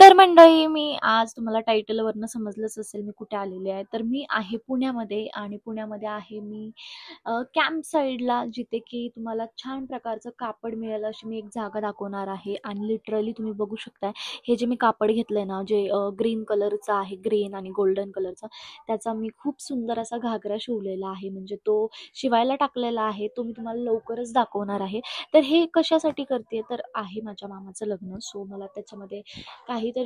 तर मंडळी, मी आज तुम्हाला टायटलवरनं समजलंच असेल मी कुठे आलेले आहे. तर मी आहे पुण्यामध्ये आणि पुण्यामध्ये आहे मी कॅम्प साईडला, जिथे की तुम्हाला छान प्रकारचं कापड मिळेल अशी मी एक जागा दाखवणार आहे. आणि लिटरली तुम्ही बघू शकताय, हे जे मी कापड घेतलंय ना, जे ग्रीन कलरचं आहे, ग्रीन आणि गोल्डन कलरचा, त्याचा मी खूप सुंदर असा घागरा शिवलेला आहे. म्हणजे तो शिवायला टाकलेला आहे, तो मी तुम्हाला लवकरच दाखवणार आहे. तर हे कशासाठी करते, तर आहे माझ्या मामाचं लग्न, सो मला त्याच्यामध्ये काहीतरी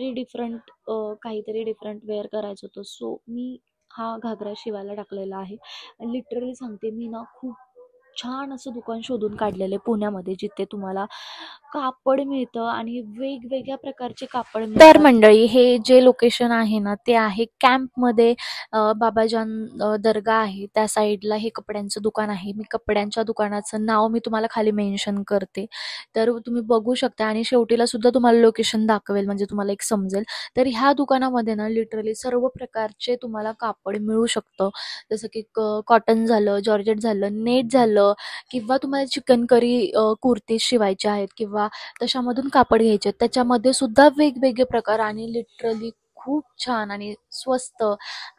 डिफरंट वेअर करायचं होतं. सो मी हा घागरा शिवायला टाकलेला आहे. लिटरली सांगते, मी ना खूप छान असं दुकान शोधून काढलेलं आहे पुण्यामध्ये, जिथे तुम्हाला कापड मिळतं आणि वेगवेगळ्या प्रकारचे कापड मिळतात. तर मंडळी, हे जे लोकेशन आहे ना, ते आहे कॅम्पमध्ये. बाबाजान दर्गा आहे त्या साईडला हे कपड्यांचं दुकान आहे. मी कपड्यांच्या दुकानाचं नाव मी तुम्हाला खाली मेन्शन करते, तर तुम्ही बघू शकता. आणि शेवटीला सुद्धा तुम्हाला लोकेशन दाखवेल, म्हणजे तुम्हाला एक समजेल. तर ह्या दुकानामध्ये ना लिटरली सर्व प्रकारचे तुम्हाला कापड मिळू शकतं. जसं की कॉटन झालं, जॉर्जेट झालं, नेट झालं, किंवा तुम्हाला चिकनकरी कुर्तीज शिवायचे आहेत किंवा तशामधून कापड घ्यायचे आहेत, त्याच्यामध्ये सुद्धा वेगवेगळे प्रकार. आणि लिटरली खूप छान आणि स्वस्त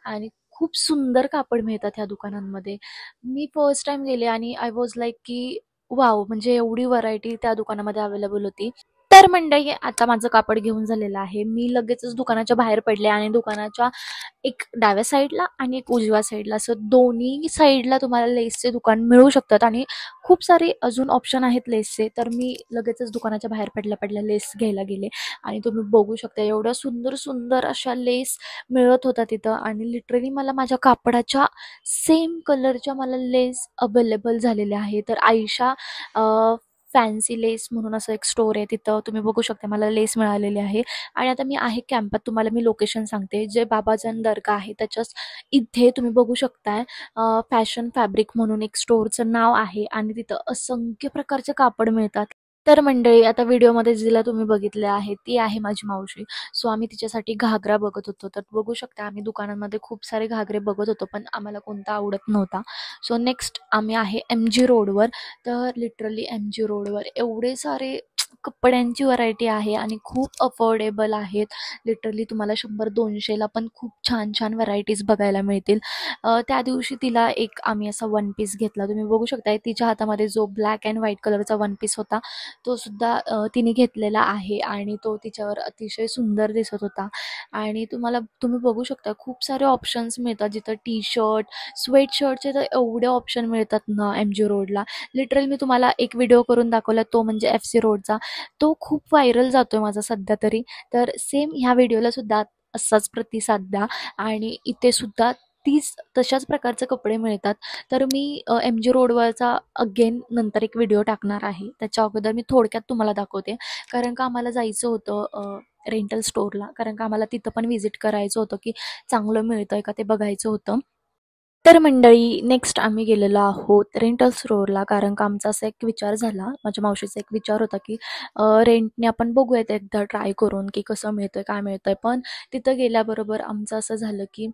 आणि खूप सुंदर कापड मिळतात ह्या दुकानांमध्ये. मी फर्स्ट टाइम गेले आणि आय वॉज लाईक की वाव, म्हणजे एवढी व्हरायटी त्या दुकानामध्ये अवेलेबल होती. तर मंडळी, आता माझं कापड घेऊन झालेलं आहे. मी लगेचच दुकानाच्या बाहेर पडले आणि दुकानाच्या एक डाव्या साईडला आणि एक उजव्या साईडला, असं दोन्ही साईडला तुम्हाला लेसचे दुकान मिळू शकतात. आणि खूप सारे अजून ऑप्शन आहेत लेसचे. तर मी लगेचच दुकानाच्या बाहेर पडल्या पडल्या लेस घ्यायला गेले. आणि तुम्ही बघू शकता, एवढ्या सुंदर सुंदर अशा लेस मिळत होता तिथं. आणि लिटरली मला माझ्या कापडाच्या सेम कलरच्या मला लेस अवेलेबल झालेल्या आहे. तर आयशा फॅन्सी लेस म्हणून असं एक स्टोर आहे, तिथं तुम्ही बघू शकता मला लेस मिळालेली आहे. आणि आता मी आहे कॅम्पात. तुम्हाला मी लोकेशन सांगते, जे बाबाजान दर्गा आहे त्याच्याच इथे तुम्ही बघू शकताय फॅशन फॅब्रिक म्हणून एक स्टोअरचं नाव आहे. आणि तिथं असंख्य प्रकारचे कापड मिळतात. तर मंडळी, आता व्हिडिओमध्ये जिला तुम्ही बघितले आहे ती आहे माझी मावशी. सो आम्ही तिच्यासाठी घागरा बघत होतो. तर बघू शकता, आम्ही दुकानांमध्ये खूप सारे घागरे बघत होतो, पण आम्हाला कोणता आवडत नव्हता. सो नेक्स्ट आम्ही आहे MG रोडवर. तर लिटरली MG रोडवर एवढे सारे कपड्यांची व्हरायटी आहे आणि खूप अफोर्डेबल आहेत. लिटरली तुम्हाला 100-200ला पण खूप छान छान व्हरायटीज बघायला मिळतील. त्या दिवशी तिला एक आम्ही असा वन पीस घेतला. तुम्ही बघू शकता तिच्या हातामध्ये जो ब्लॅक अँड व्हाईट कलरचा वन पीस होता, तो सुद्धा तिने घेतलेला आहे. आणि तो तिच्यावर अतिशय सुंदर दिसत होता. आणि तुम्ही बघू शकता खूप सारे ऑप्शन्स मिळतात जिथं टी शर्ट, स्वेट शर्टचे तर एवढे ऑप्शन मिळतात ना MG रोडला. लिटरली मी तुम्हाला एक व्हिडिओ करून दाखवला, तो म्हणजे FC रोडचा. तो खूप व्हायरल जातोय माझा सध्या तरी. तर सेम ह्या व्हिडिओला सुद्धा असाच प्रतिसाद द्या. आणि इथे सुद्धा तशाच प्रकारचे कपडे मिळतात. तर मी MG रोडवरचा अगेन नंतर एक व्हिडिओ टाकणार आहे. त्याच्या अगोदर मी थोडक्यात तुम्हाला दाखवते, कारण का आम्हाला जायचं होतं रेंटल स्टोअरला, कारण का आम्हाला तिथं पण व्हिजिट करायचं होतं की चांगलं मिळतंय का ते बघायचं होतं. तर मंडळी, नेक्स्ट आम्ही गेलेलो आहोत रेंटल स्टोअरला, कारण का आमचा असा एक विचार झाला, माझ्या मावशीचा एक विचार होता की रेंटने आपण बघूयात एकदा ट्राय करून की कसं मिळतंय काय मिळतंय. पण तिथं गेल्याबरोबर आमचं असं झालं की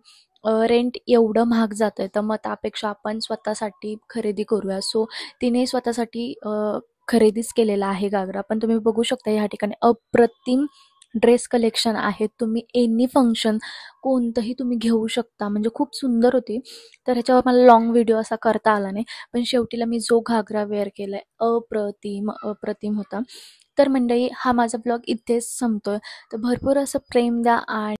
रेंट एवढं महाग जातंय, तर मग त्यापेक्षा आपण स्वतःसाठी खरेदी करूया. सो तिने स्वतःसाठी खरेदीच केलेला आहे घागरा. पण तुम्ही बघू शकता ह्या ठिकाणी अप्रतिम ड्रेस कलेक्शन आहे. तुम्ही एनी फंक्शन कोणतंही तुम्ही घेऊ शकता, म्हणजे खूप सुंदर होती. तर ह्याच्यावर मला लाँग व्हिडिओ असा करता आला नाही, पण शेवटीला मी जो घागरा वेअर केलाय अप्रतिम होता. तर मंडळी, हा माझा ब्लॉग इथेच संपतोय. तर भरपूर असं प्रेम द्या. आणि